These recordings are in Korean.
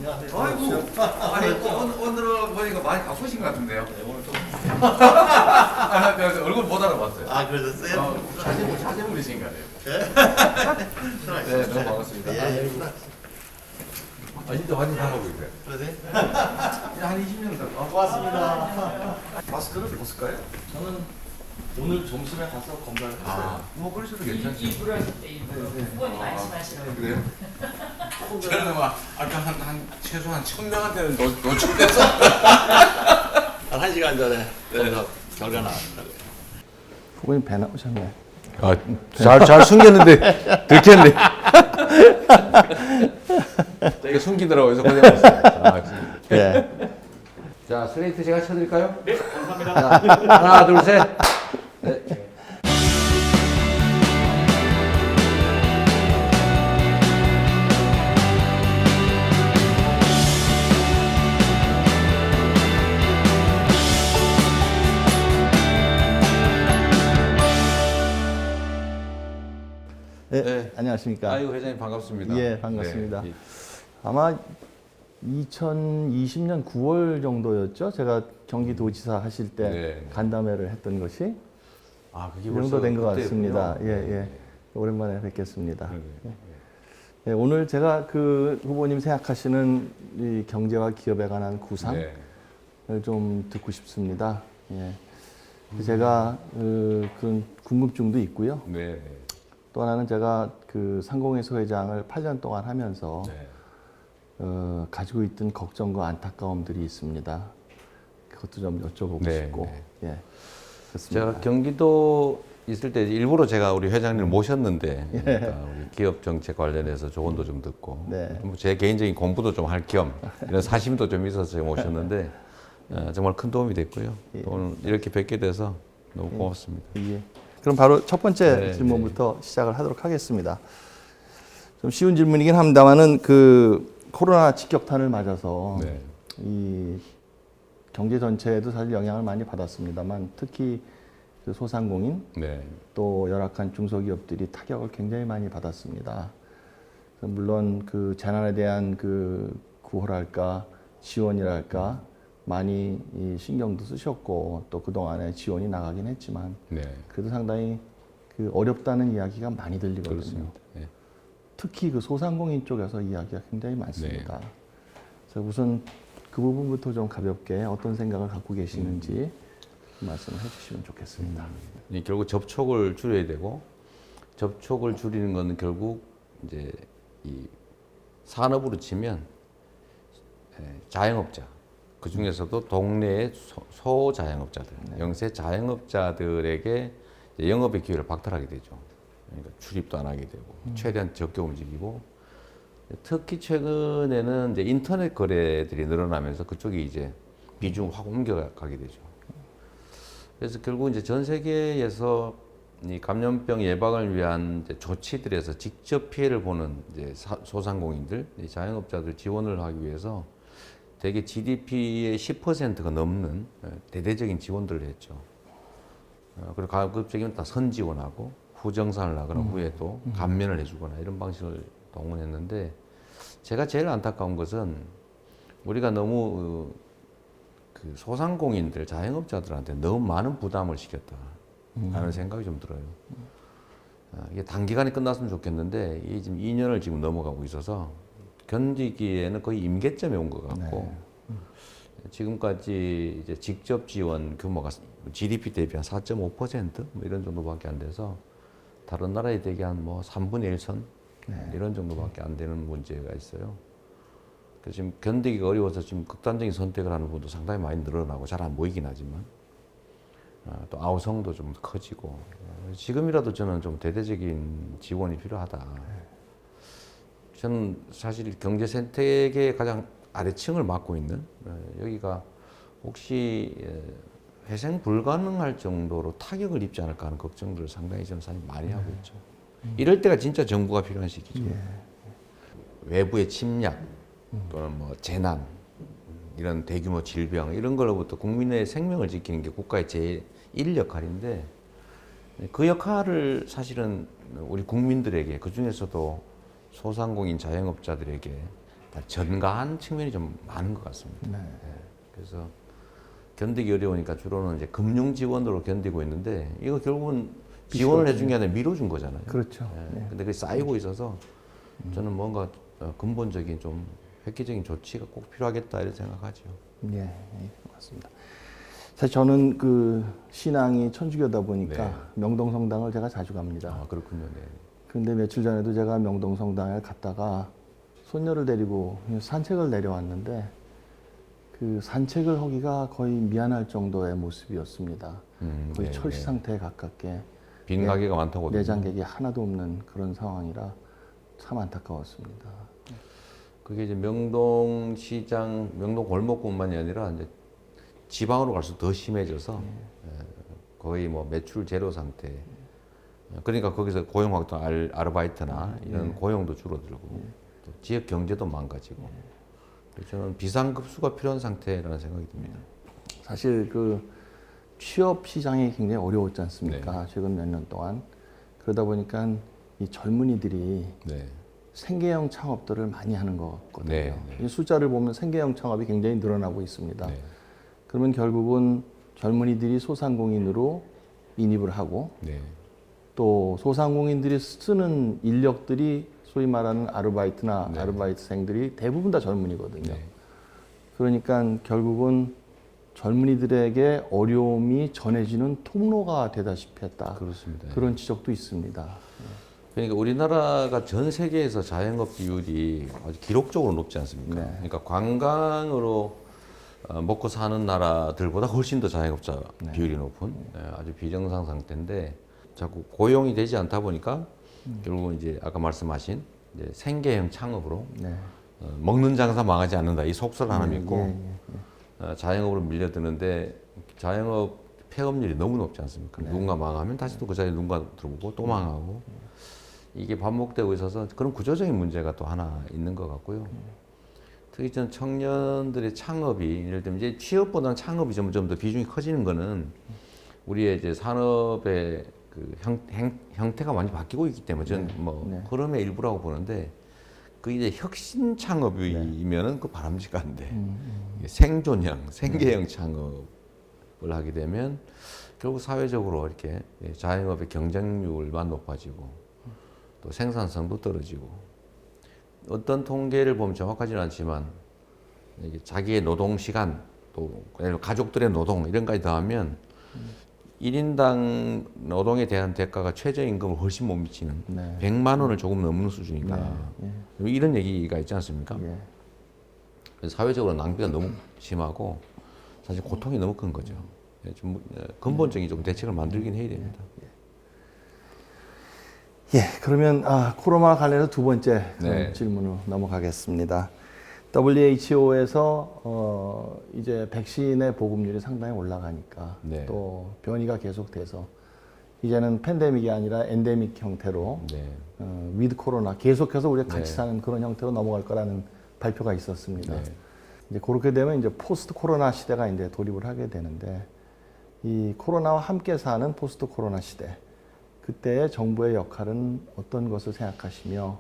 아이고, 아니 오늘은 보니까 많이 바쁘신 것 같은데요. 네, 오늘 좀. 얼굴 못 알아봤어요. 아, 그러셨어요? 사진분이신 거 같아요. 네, 네, 너무 반갑습니다. 예, 아, 진짜 완전 나가고 있어요. 그러세요? 한 20년 더. 고맙습니다. 마스크를 벗을까요? 저는 오늘 점심에 가서 검사를 했어요. 뭐 그러셔도 괜찮죠. 일부러 하실 때 일부러 후보님 말씀하시라고. 그래요? 저는 막 아까 한 최소한 1000명한테는 노출돼서 한 1시간 전에 검사 결과 나왔습니다. 후보님 배 나오셨네. 잘 숨겼는데 들켰네. 이게 숨기더라고요. 그래서 고생하셨어요. 예. 자, 슬레이트 제가 쳐드릴까요? 네, 감사합니다. 자, 하나, 둘, 셋. 네. 네, 네. 안녕하십니까. 아이고 회장님 반갑습니다. 예, 반갑습니다. 네. 아마 2020년 9월 정도였죠. 제가 경기도지사 하실 때 네. 간담회를 했던 것이 아, 그게 이 정도 된 것 그때였군요. 같습니다. 예, 예. 오랜만에 뵙겠습니다. 네. 예, 오늘 제가 그 후보님 생각하시는 이 경제와 기업에 관한 구상을 네. 좀 듣고 싶습니다. 예. 제가 그런 궁금증도 있고요. 네. 또 하나는 제가 그 상공회소 회장을 8년 동안 하면서 네. 가지고 있던 걱정과 안타까움들이 있습니다. 그것도 좀 여쭤보고 네, 싶고, 예, 그렇습니다. 제가 경기도 있을 때 일부러 제가 우리 회장님을 모셨는데 그러니까 우리 기업 정책 관련해서 조언도 좀 듣고 네. 뭐제 개인적인 공부도 좀 할 겸 이런 사심도 좀 있어서 제가 모셨는데 정말 큰 도움이 됐고요. 예. 오늘 이렇게 뵙게 돼서 너무 고맙습니다. 예. 그럼 바로 첫 번째 네, 질문부터 시작을 하도록 하겠습니다. 좀 쉬운 질문이긴 합니다만은 그 코로나 직격탄을 맞아서 네. 이 경제 전체에도 사실 영향을 많이 받았습니다만 특히 그 소상공인 네. 또 열악한 중소기업들이 타격을 굉장히 많이 받았습니다. 물론 그 재난에 대한 그 구호랄까 지원이랄까 많이 이 신경도 쓰셨고 또 그동안에 지원이 나가긴 했지만 네. 그래도 상당히 그 어렵다는 이야기가 많이 들리거든요. 그렇습니다. 네. 특히 그 소상공인 쪽에서 이야기가 굉장히 많습니다. 그래서 우선 그 부분부터 좀 가볍게 어떤 생각을 갖고 계시는지 말씀을 해주시면 좋겠습니다. 이 결국 접촉을 줄여야 되고 접촉을 줄이는 것은 결국 이제 이 산업으로 치면 자영업자 그 중에서도 동네의 소자영업자들, 영세 자영업자들에게 영업의 기회를 박탈하게 되죠. 그러니까 출입도 안 하게 되고 최대한 적게 움직이고 특히 최근에는 이제 인터넷 거래들이 늘어나면서 그쪽이 이제 비중 확 옮겨가게 되죠. 그래서 결국 이제 전 세계에서 이 감염병 예방을 위한 이제 조치들에서 직접 피해를 보는 이제 소상공인들, 자영업자들 지원을 하기 위해서 대개 GDP의 10%가 넘는 대대적인 지원들을 했죠. 그리고 가급적이면 다 선지원하고 후정산을 하거나 후에 또 감면을 해주거나 이런 방식을 동원했는데 제가 제일 안타까운 것은 우리가 너무 그 소상공인들, 자영업자들한테 너무 많은 부담을 시켰다 하는 생각이 좀 들어요. 이게 단기간에 끝났으면 좋겠는데 이 지금 2년을 지금 넘어가고 있어서 견디기에는 거의 임계점에 온 것 같고 지금까지 이제 직접 지원 규모가 GDP 대비 한 4.5% 뭐 이런 정도밖에 안 돼서 다른 나라에 대비 한 뭐 3분의 1선 이런 정도밖에 안 되는 문제가 있어요. 그래서 지금 견디기가 어려워서 지금 극단적인 선택을 하는 분도 상당히 많이 늘어나고 잘 안 보이긴 하지만 또 아우성도 좀 커지고 지금이라도 저는 좀 대대적인 지원이 필요하다. 저는 사실 경제 생태계의 가장 아래층을 맡고 있는 여기가 혹시 회생 불가능할 정도로 타격을 입지 않을까 하는 걱정들을 상당히 저는 사실 많이 하고 있죠. 이럴 때가 진짜 정부가 필요한 시기죠. 외부의 침략 또는 뭐 재난 이런 대규모 질병 이런 걸로부터 국민의 생명을 지키는 게 국가의 제1 역할인데 그 역할을 사실은 우리 국민들에게 그 중에서도 소상공인 자영업자들에게 전가한 측면이 좀 많은 것 같습니다. 네. 그래서 견디기 어려우니까 주로는 이제 금융 지원으로 견디고 있는데 이거 결국은 지원을 해준 게 아니라 밀어준 거잖아요. 그렇죠. 예. 네. 근데 그게 쌓이고 있어서 저는 뭔가 근본적인 좀 획기적인 조치가 꼭 필요하겠다 이렇게 생각하죠. 예, 예, 맞습니다. 사실 저는 그 신앙이 천주교다 보니까 네. 명동성당을 제가 자주 갑니다. 아 그렇군요. 네. 그런데 며칠 전에도 제가 명동성당에 갔다가 손녀를 데리고 산책을 내려왔는데 그 산책을 하기가 거의 미안할 정도의 모습이었습니다. 거의 네, 철시 네. 상태에 가깝게 빈 가게가 많다고. 내장객이 하나도 없는 그런 상황이라 참 안타까웠습니다. 그게 이제 명동시장, 명동 골목뿐만이 아니라 이제 지방으로 갈수록 더 심해져서 거의 뭐 매출 제로 상태. 그러니까 거기서 고용 확대 아르바이트나 이런 고용도 줄어들고 또 지역 경제도 망가지고. 그래서 저는 비상급수가 필요한 상태라는 생각이 듭니다. 사실 그 취업 시장이 굉장히 어려웠지 않습니까? 네. 최근 몇 년 동안. 그러다 보니까 이 젊은이들이 네. 생계형 창업들을 많이 하는 것 같거든요. 네, 이 숫자를 보면 생계형 창업이 굉장히 늘어나고 있습니다. 네. 그러면 결국은 젊은이들이 소상공인으로 인입을 하고 네. 또 소상공인들이 쓰는 인력들이 소위 말하는 아르바이트나 네. 아르바이트생들이 대부분 다 젊은이거든요. 네. 그러니까 결국은 젊은이들에게 어려움이 전해지는 통로가 되다시피 했다. 그렇습니다. 그런 지적도 있습니다. 그러니까 우리나라가 전 세계에서 자영업 비율이 아주 기록적으로 높지 않습니까? 네. 그러니까 관광으로 먹고 사는 나라들보다 훨씬 더 자영업자 비율이 높은 아주 비정상 상태인데 자꾸 고용이 되지 않다 보니까 결국은 이제 아까 말씀하신 이제 생계형 창업으로 네. 먹는 장사 망하지 않는다 이 속설 하나 믿고 예. 자영업으로 밀려드는데 자영업 폐업률이 너무 높지 않습니까? 누군가 망하면 다시 또 그 자리에 누군가 들어오고 또 망하고 이게 반복되고 있어서 그런 구조적인 문제가 또 하나 있는 것 같고요. 특히 전 청년들의 창업이 예를 들면 이제 취업보다는 창업이 점점 더 비중이 커지는 거는 우리의 이제 산업의 그 형태가 많이 바뀌고 있기 때문에 저는 뭐 흐름의 일부라고 보는데 그 이제 혁신 창업이면은 그 바람직한데 생존형, 생계형 창업을 하게 되면 결국 사회적으로 이렇게 자영업의 경쟁률만 높아지고 또 생산성도 떨어지고 어떤 통계를 보면 정확하지는 않지만 이게 자기의 노동 시간 또 가족들의 노동 이런 까지 더하면 1인당 노동에 대한 대가가 최저임금을 훨씬 못 미치는 100만 원을 조금 넘는 수준이다. 이런 얘기가 있지 않습니까? 그래서 사회적으로 낭비가 너무 심하고 사실 고통이 너무 큰 거죠. 좀 근본적인 좀 대책을 만들긴 해야 됩니다. 예, 그러면 코로나 관련해서 두 번째 네. 질문으로 넘어가겠습니다. WHO에서 이제 백신의 보급률이 상당히 올라가니까 네. 또 변이가 계속돼서 이제는 팬데믹이 아니라 엔데믹 형태로 네. 위드 코로나 계속해서 우리가 같이 네. 사는 그런 형태로 넘어갈 거라는 발표가 있었습니다. 네. 이제 그렇게 되면 이제 포스트 코로나 시대가 이제 돌입을 하게 되는데 이 코로나와 함께 사는 포스트 코로나 시대 그때의 정부의 역할은 어떤 것을 생각하시며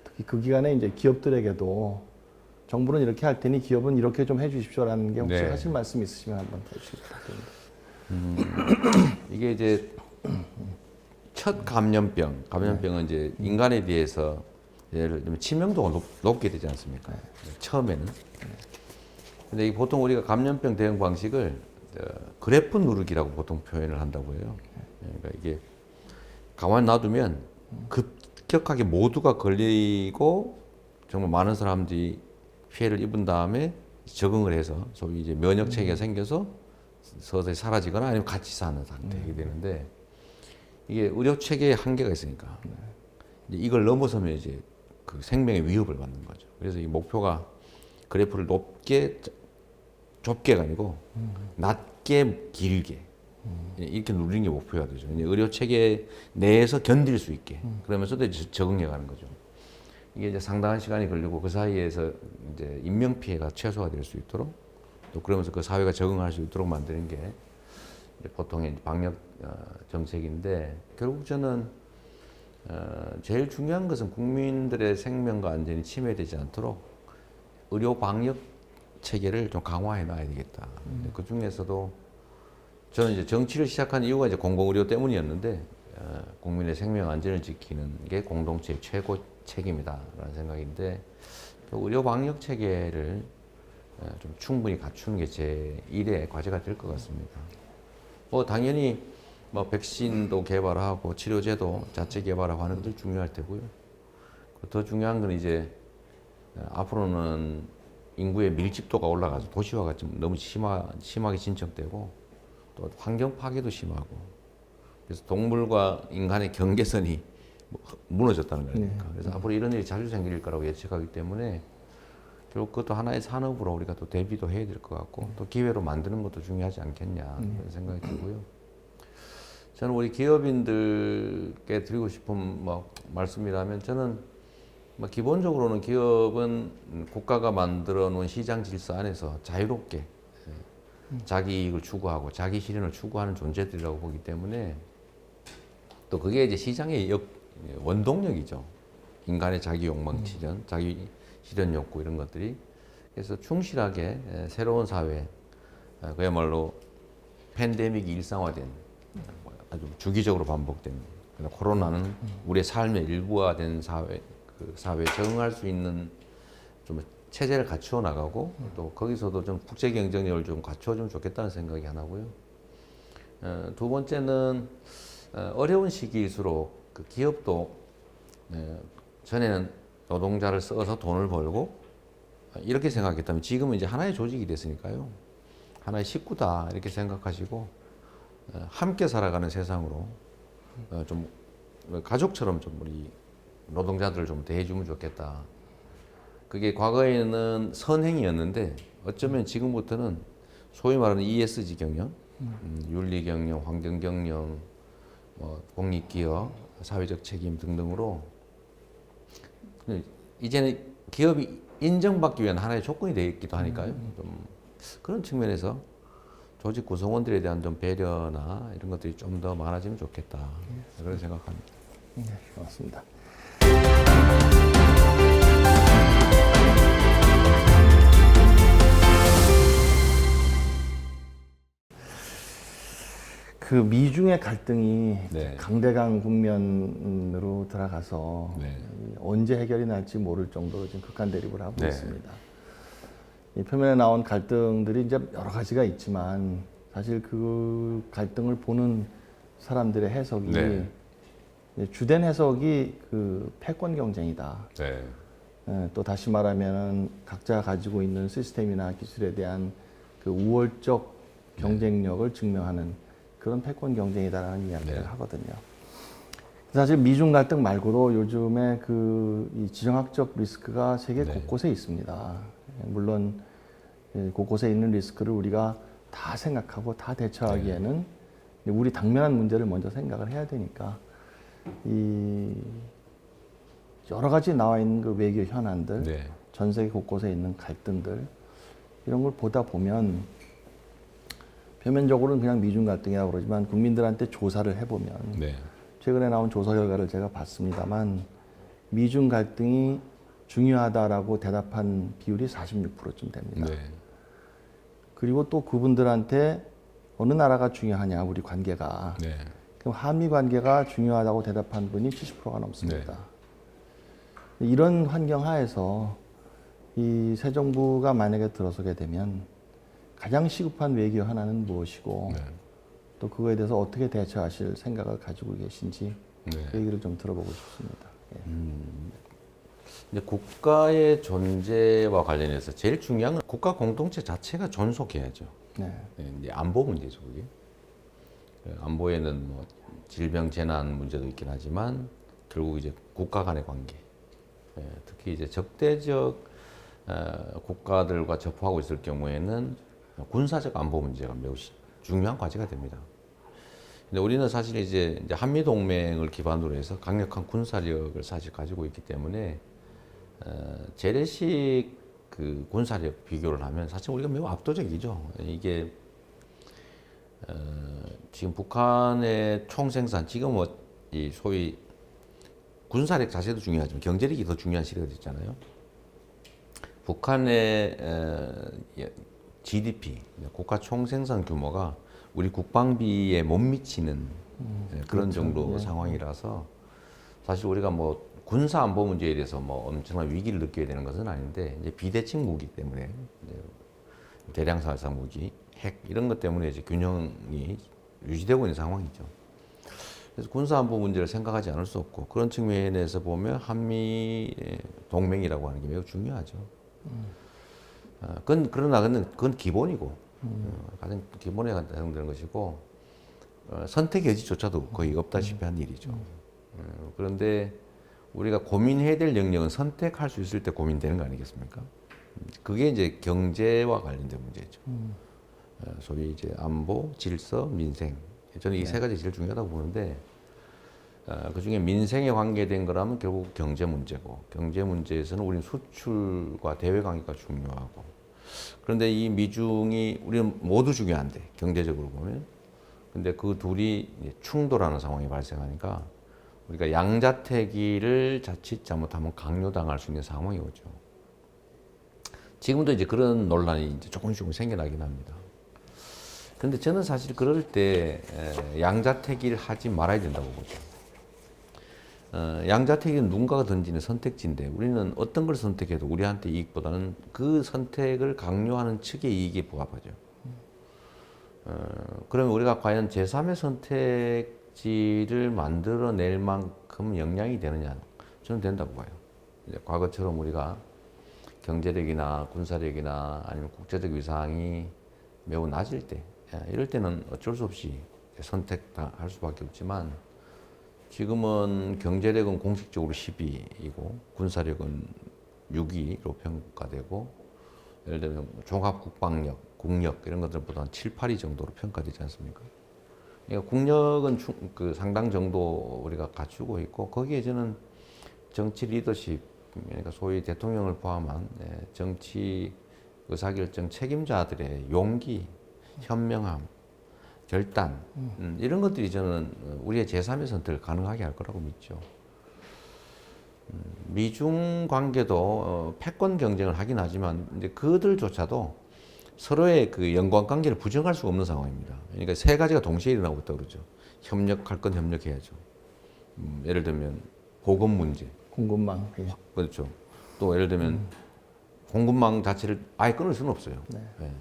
특히 그 기간에 이제 기업들에게도 정부는 이렇게 할 테니 기업은 이렇게 좀 해주십시오라는 게 혹시 네. 하실 말씀 있으시면 한번 해주시기 부탁드립니다. 이게 이제 첫 감염병은 이제 인간에 비해서 예를 들면 치명도가 높게 되지 않습니까? 처음에는. 근데 이 보통 우리가 감염병 대응 방식을 그래프 누르기라고 보통 표현을 한다고 해요. 그러니까 이게 가만히 놔두면 급격하게 모두가 걸리고 정말 많은 사람들이 피해를 입은 다음에 적응을 해서 소위 이제 면역 체계가 생겨서 서서히 사라지거나 아니면 같이 사는 상태가 되는데 이게 의료 체계에 한계가 있으니까 이제 이걸 넘어서면 이제 그 생명의 위협을 받는 거죠. 그래서 이 목표가 그래프를 높게 좁게가 아니고 낮게 길게 이렇게 누리는 게 목표가 되죠. 이제 의료 체계 내에서 견딜 수 있게 그러면서도 이제 적응해 가는 거죠. 이게 이제 상당한 시간이 걸리고 그 사이에서 이제 인명 피해가 최소화 될 수 있도록 또 그러면서 그 사회가 적응할 수 있도록 만드는 게 이제 보통의 방역 정책인데 결국 저는 제일 중요한 것은 국민들의 생명과 안전이 침해되지 않도록 의료 방역 체계를 좀 강화해 놔야 되겠다. 그 중에서도 저는 이제 정치를 시작한 이유가 이제 공공의료 때문이었는데 국민의 생명 안전을 지키는 게 공동체의 최고 책임이다라는 생각인데 의료 방역 체계를 좀 충분히 갖추는 게 제 1의 과제가 될 것 같습니다. 뭐 당연히 뭐 백신도 개발하고 치료제도 자체 개발하고 하는 것들 중요할 테고요. 더 중요한 건 이제 앞으로는 인구의 밀집도가 올라가서 도시화가 좀 너무 심하게 진척되고 또 환경 파괴도 심하고 그래서 동물과 인간의 경계선이 무너졌다는 거니까. 그래서 앞으로 이런 일이 자주 생길 거라고 예측하기 때문에 결국 그것도 하나의 산업으로 우리가 또 대비도 해야 될 것 같고 또 기회로 만드는 것도 중요하지 않겠냐 그런 생각이 들고요. 저는 우리 기업인들께 드리고 싶은 뭐 말씀이라면 저는 뭐 기본적으로는 기업은 국가가 만들어 놓은 시장 질서 안에서 자유롭게 자기 이익을 추구하고 자기 실현을 추구하는 존재들이라고 보기 때문에 또 그게 이제 시장의 원동력이죠. 인간의 자기 욕망 실현, 자기 실현 욕구 이런 것들이 그래서 충실하게 새로운 사회 그야말로 팬데믹이 일상화된 아주 주기적으로 반복되는 코로나는 우리의 삶의 일부화된 사회 그 사회에 적응할 수 있는 좀 체제를 갖추어 나가고 또 거기서도 좀 국제 경쟁력을 좀 갖추어주면 좋겠다는 생각이 하나고요. 두 번째는 어려운 시기일수록 그 기업도 전에는 노동자를 써서 돈을 벌고 이렇게 생각했다면 지금은 이제 하나의 조직이 됐으니까요. 하나의 식구다 이렇게 생각하시고 함께 살아가는 세상으로 좀 가족처럼 좀 우리 노동자들을 좀 대해주면 좋겠다. 그게 과거에는 선행이었는데 어쩌면 지금부터는 소위 말하는 ESG 경영, 윤리 경영, 환경 경영, 뭐 공익기업, 사회적 책임 등등으로 이제는 기업이 인정받기 위한 하나의 조건이 되어 있기도 하니까요. 좀 그런 측면에서 조직 구성원들에 대한 좀 배려나 이런 것들이 좀 더 많아지면 좋겠다. 그런 생각합니다. 네, 고맙습니다. 그 미중의 갈등이 네. 강대강 국면으로 들어가서 네. 언제 해결이 날지 모를 정도로 지금 극한 대립을 하고 네. 있습니다. 이 표면에 나온 갈등들이 이제 여러 가지가 있지만 사실 그 갈등을 보는 사람들의 해석이 네. 주된 해석이 그 패권 경쟁이다. 네. 또 다시 말하면 각자 가지고 있는 시스템이나 기술에 대한 그 우월적 경쟁력을 증명하는 그런 패권 경쟁이다라는 이야기를 네. 하거든요. 사실 미중 갈등 말고도 요즘에 이 지정학적 리스크가 세계 네. 곳곳에 있습니다. 물론 곳곳에 있는 리스크를 우리가 다 생각하고 다 대처하기에는 우리 당면한 문제를 먼저 생각을 해야 되니까 이 여러 가지 나와 있는 그 외교 현안들, 네. 전 세계 곳곳에 있는 갈등들 이런 걸 보다 보면 표면적으로는 그냥 미중 갈등이라고 그러지만 국민들한테 조사를 해보면 네. 최근에 나온 조사 결과를 제가 봤습니다만 미중 갈등이 중요하다라고 대답한 비율이 46%쯤 됩니다. 네. 그리고 또 그분들한테 어느 나라가 중요하냐 우리 관계가 네. 그럼 한미 관계가 중요하다고 대답한 분이 70%가 넘습니다. 이런 환경 하에서 이 새 정부가 만약에 들어서게 되면 가장 시급한 외교 하나는 무엇이고 네. 또 그거에 대해서 어떻게 대처하실 생각을 가지고 계신지 네. 그 얘기를 좀 들어보고 싶습니다. 예. 이제 국가의 존재와 관련해서 제일 중요한 건 국가 공동체 자체가 존속해야죠. 네. 네, 이제 안보 문제죠, 그게. 안보에는 뭐 질병 재난 문제도 있긴 하지만 결국 이제 국가 간의 관계, 특히 이제 적대적 국가들과 접하고 있을 경우에는 군사적 안보 문제가 매우 중요한 과제가 됩니다. 근데 우리는 사실 이제 한미 동맹을 기반으로 해서 강력한 군사력을 사실 가지고 있기 때문에 재래식 그 군사력 비교를 하면 사실 우리가 매우 압도적이죠. 이게 지금 북한의 총생산 지금 뭐 이 소위 군사력 자체도 중요하지만 경제력이 더 중요한 시대가 됐잖아요. 북한의 GDP, 국가 총생산 규모가 우리 국방비에 못 미치는 그런 그렇죠. 정도 예. 상황이라서 사실 우리가 뭐 군사 안보 문제에 대해서 뭐 엄청난 위기를 느껴야 되는 것은 아닌데 이제 비대칭 무기 때문에 이제 대량 살상 무기, 핵 이런 것 때문에 이제 균형이 유지되고 있는 상황이죠. 그래서 군사 안보 문제를 생각하지 않을 수 없고 그런 측면에서 보면 한미 동맹이라고 하는 게 매우 중요하죠. 그러나 그건 기본이고 가장 기본에 해당되는 것이고 선택 여지조차도 거의 없다시피 한 일이죠. 그런데 우리가 고민해야 될 영역은 선택할 수 있을 때 고민되는 거 아니겠습니까? 그게 이제 경제와 관련된 문제죠. 소위 이제 안보, 질서, 민생. 저는 이 세 가지 제일 중요하다고 보는데 그 중에 민생에 관계된 거라면 결국 경제 문제고 경제 문제에서는 우리는 수출과 대외 관계가 중요하고 그런데 이 미중이 우리는 모두 중요한데 경제적으로 보면 근데 그 둘이 충돌하는 상황이 발생하니까 우리가 양자택일을 자칫 잘못하면 강요당할 수 있는 상황이 오죠. 지금도 이제 그런 논란이 이제 조금씩 생겨나긴 합니다. 그런데 저는 사실 그럴 때 양자택일 하지 말아야 된다고 보죠. 양자택일은 누군가가 던지는 선택지인데 우리는 어떤 걸 선택해도 우리한테 이익보다는 그 선택을 강요하는 측의 이익에 부합하죠. 그러면 우리가 과연 제3의 선택지를 만들어낼 만큼 역량이 되느냐? 저는 된다고 봐요. 이제 과거처럼 우리가 경제력이나 군사력이나 아니면 국제적 위상이 매우 낮을 때, 이럴 때는 어쩔 수 없이 선택할 수밖에 없지만 지금은 경제력은 공식적으로 10위이고 군사력은 6위로 평가되고 예를 들면 종합국방력, 국력 이런 것들보다 7, 8위 정도로 평가되지 않습니까? 그러니까 국력은 상당 정도 우리가 갖추고 있고 거기에 저는 정치 리더십, 그러니까 소위 대통령을 포함한 정치 의사결정 책임자들의 용기, 현명함, 결단 이런 것들이 저는 우리의 제3의 선택을 가능하게 할 거라고 믿죠. 미중 관계도 패권 경쟁을 하긴 하지만 이제 그들조차도 서로의 그 연관 관계를 부정할 수가 없는 상황입니다. 그러니까 세 가지가 동시에 일어나고 있다고 그러죠. 협력할 건 협력해야죠. 예를 들면 보건 문제, 공급망. 그렇죠. 또 예를 들면 공급망 자체를 아예 끊을 수는 없어요. 네. 예.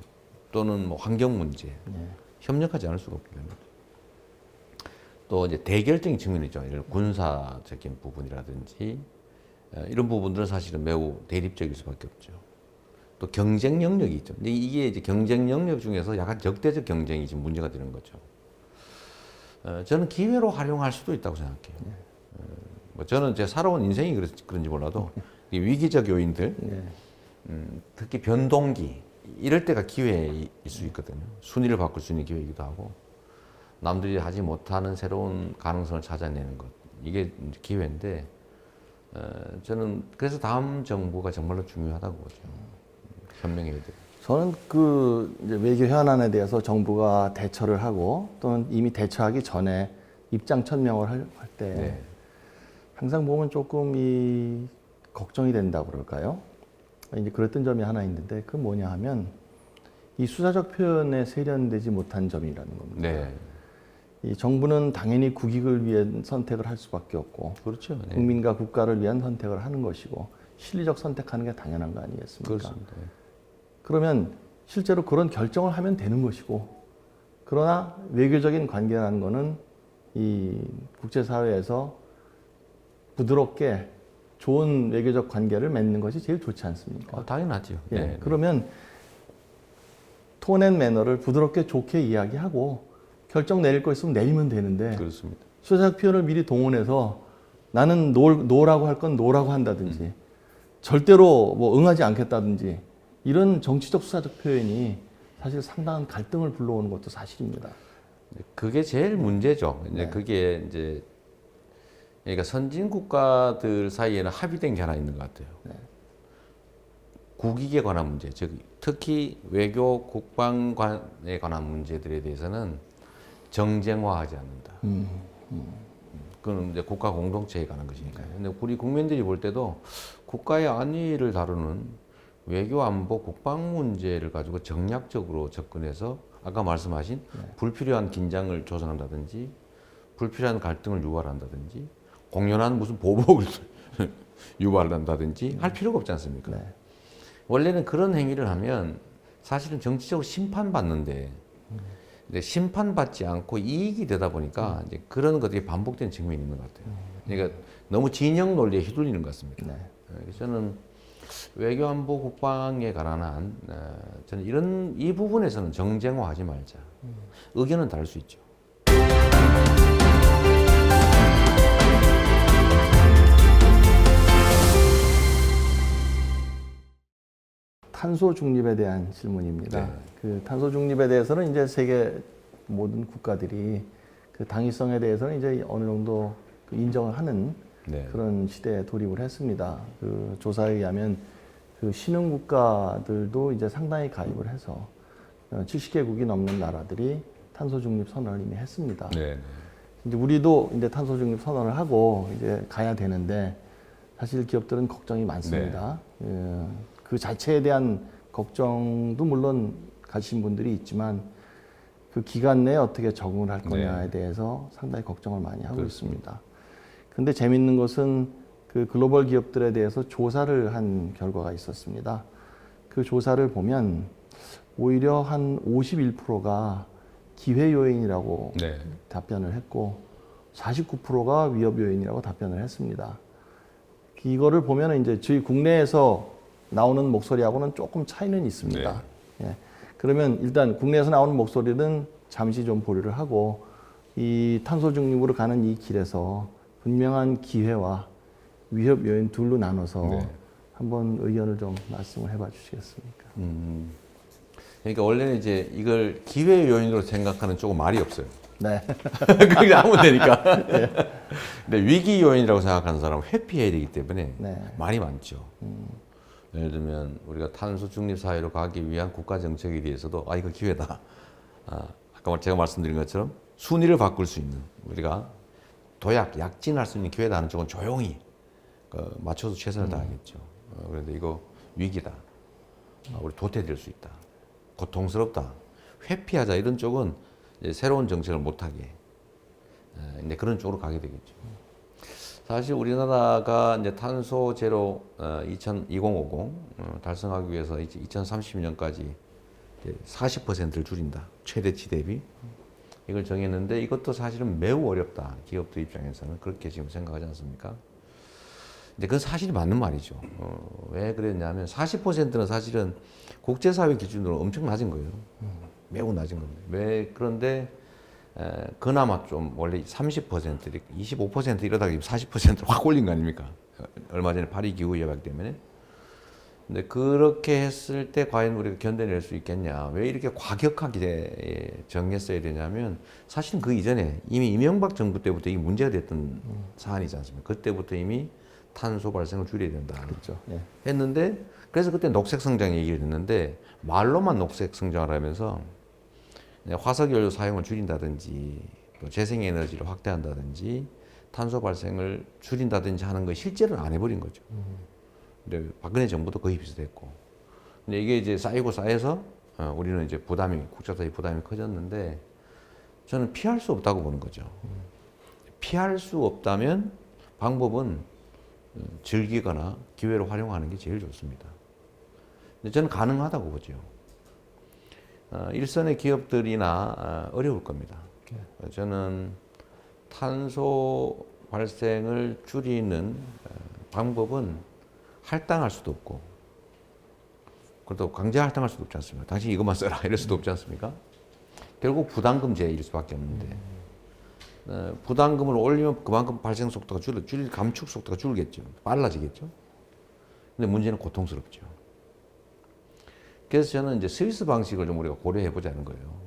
또는 뭐 환경 문제, 네. 협력하지 않을 수가 없기 때문에. 또 이제 대결적인 측면이죠. 예를 들어 군사적인 부분이라든지 이런 부분들은 사실은 매우 대립적일 수밖에 없죠. 또 경쟁 영역이 있죠. 근데 이게 이제 경쟁 영역 중에서 약간 적대적 경쟁이 지금 문제가 되는 거죠. 저는 기회로 활용할 수도 있다고 생각해요. 뭐 저는 제 살아온 인생이 그런지 몰라도 이 위기적 요인들, 네. 특히 변동기 이럴 때가 기회일 수 있거든요. 순위를 바꿀 수 있는 기회이기도 하고 남들이 하지 못하는 새로운 가능성을 찾아내는 것 이게 기회인데 저는 그래서 다음 정부가 정말로 중요하다고 보죠. 현명해야 돼요. 저는 그 이제 외교 현안에 대해서 정부가 대처를 하고 또는 이미 대처하기 전에 입장 천명을 할 때 네. 항상 보면 조금 이 걱정이 된다 그럴까요? 이제 그랬던 점이 하나 있는데 그 뭐냐 하면 이 수사적 표현에 세련되지 못한 점이라는 겁니다. 네. 이 정부는 당연히 국익을 위한 선택을 할 수밖에 없고 그렇죠. 네. 국민과 국가를 위한 선택을 하는 것이고 실리적 선택하는 게 당연한 거 아니겠습니까? 그렇습니다. 그러면 실제로 그런 결정을 하면 되는 것이고 그러나 외교적인 관계라는 거는 이 국제사회에서 부드럽게 좋은 외교적 관계를 맺는 것이 제일 좋지 않습니까? 당연하죠. 예, 네. 그러면 톤 앤 매너를 부드럽게 좋게 이야기하고 결정 내릴 거 있으면 내리면 되는데 그렇습니다. 수사적 표현을 미리 동원해서 나는 노라고 할 건 노라고 한다든지 절대로 뭐 응하지 않겠다든지 이런 정치적 수사적 표현이 사실 상당한 갈등을 불러오는 것도 사실입니다. 그게 제일 문제죠. 이제 네. 그게 이제 그러니까 선진 국가들 사이에는 합의된 게 하나 있는 것 같아요. 네. 국익에 관한 문제, 즉 특히 외교 국방관에 관한 문제들에 대해서는 정쟁화하지 않는다. 그건 이제 국가 공동체에 관한 것이니까요. 근데 우리 국민들이 볼 때도 국가의 안위를 다루는 외교 안보 국방 문제를 가지고 정략적으로 접근해서 아까 말씀하신 불필요한 긴장을 조성한다든지 불필요한 갈등을 유발한다든지 공연한 무슨 보복을 유발한다든지 할 필요가 없지 않습니까? 네. 원래는 그런 행위를 하면 사실은 정치적으로 심판받는데 이제 심판받지 않고 이익이 되다 보니까 이제 그런 것들이 반복되는 측면이 있는 것 같아요. 그러니까 너무 진영 논리에 휘둘리는 것 같습니다. 네. 그래서 저는 외교안보 국방에 관한 한 저는 이 부분에서는 정쟁화하지 말자. 의견은 다를 수 있죠. 탄소 중립에 대한 질문입니다. 네. 그 탄소 중립에 대해서는 이제 세계 모든 국가들이 그 당위성에 대해서는 이제 어느 정도 그 인정을 하는 네. 그런 시대에 돌입을 했습니다. 그 조사에 의하면 그 신흥 국가들도 이제 상당히 가입을 해서 70개국이 넘는 나라들이 탄소 중립 선언을 이미 했습니다. 네. 이제 우리도 이제 탄소 중립 선언을 하고 이제 가야 되는데 사실 기업들은 걱정이 많습니다. 그 자체에 대한 걱정도 물론 가신 분들이 있지만 그 기간 내에 어떻게 적응을 할 거냐에 대해서 상당히 걱정을 많이 하고 있습니다. 근데 재밌는 것은 그 글로벌 기업들에 대해서 조사를 한 결과가 있었습니다. 그 조사를 보면 오히려 한 51%가 기회 요인이라고 네. 답변을 했고 49%가 위협 요인이라고 답변을 했습니다. 이거를 보면 이제 저희 국내에서 나오는 목소리하고는 조금 차이는 있습니다. 예. 그러면 일단 국내에서 나오는 목소리는 잠시 좀 보류를 하고 이 탄소 중립으로 가는 이 길에서 분명한 기회와 위협 요인 둘로 나눠서 한번 의견을 좀 말씀을 해봐 주시겠습니까? 그러니까 원래는 이제 이걸 기회 요인으로 생각하는 쪽은 말이 없어요. 네. 그게 하면 되니까. 근데 위기 요인이라고 생각하는 사람은 회피해야 되기 때문에 말이 많죠. 예를 들면 우리가 탄소 중립 사회로 가기 위한 국가 정책에 대해서도 이거 기회다. 아까 제가 말씀드린 것처럼 순위를 바꿀 수 있는 우리가 약진할 수 있는 기회다 하는 쪽은 조용히 맞춰서 최선을 다하겠죠. 그런데 이거 위기다. 우리 도태될 수 있다. 고통스럽다. 회피하자 이런 쪽은 이제 새로운 정책을 못하게 이제 그런 쪽으로 가게 되겠죠. 사실 우리나라가 이제 탄소 제로 2050 달성하기 위해서 이제 2030년까지 40%를 줄인다. 최대치 대비. 이걸 정했는데 이것도 사실은 매우 어렵다. 기업들 입장에서는 그렇게 지금 생각하지 않습니까? 근데 그건 사실이 맞는 말이죠. 왜 그랬냐면 40%는 사실은 국제사회 기준으로 엄청 낮은 거예요. 매우 낮은 겁니다. 왜 그런데 그나마 좀 원래 30%, 25% 이러다가 40%를 확 올린 거 아닙니까? 얼마 전에 파리 기후 협약 때문에. 근데 그렇게 했을 때 과연 우리가 견뎌낼 수 있겠냐? 왜 이렇게 과격하게 정했어야 되냐면 사실은 그 이전에 이미 이명박 정부 때부터 이게 문제가 됐던 사안이지 않습니까? 그때부터 이미 탄소 발생을 줄여야 된다. 그렇죠. 예. 했는데 그래서 그때 녹색 성장 얘기를 했는데 말로만 녹색 성장을 하면서 화석연료 사용을 줄인다든지 또 재생에너지를 확대한다든지 탄소 발생을 줄인다든지 하는 거 실제로는 안 해버린 거죠. 근데 박근혜 정부도 거의 비슷했고. 근데 이게 이제 쌓이고 쌓여서 우리는 이제 국제사회 부담이 커졌는데 저는 피할 수 없다고 보는 거죠. 피할 수 없다면 방법은 즐기거나 기회를 활용하는 게 제일 좋습니다. 근데 저는 가능하다고 보죠. 일선의 기업들이나 어려울 겁니다. 저는 탄소 발생을 줄이는 방법은 할당할 수도 없고, 그래도 강제 할당할 수도 없지 않습니까? 당신 이것만 써라 이럴 수도 없지 않습니까? 결국 부담금제일 수밖에 없는데 부담금을 올리면 그만큼 발생 속도가 줄일 감축 속도가 줄겠죠. 빨라지겠죠. 근데 문제는 고통스럽죠. 그래서 저는 이제 스위스 방식을 좀 우리가 고려해 보자는 거예요.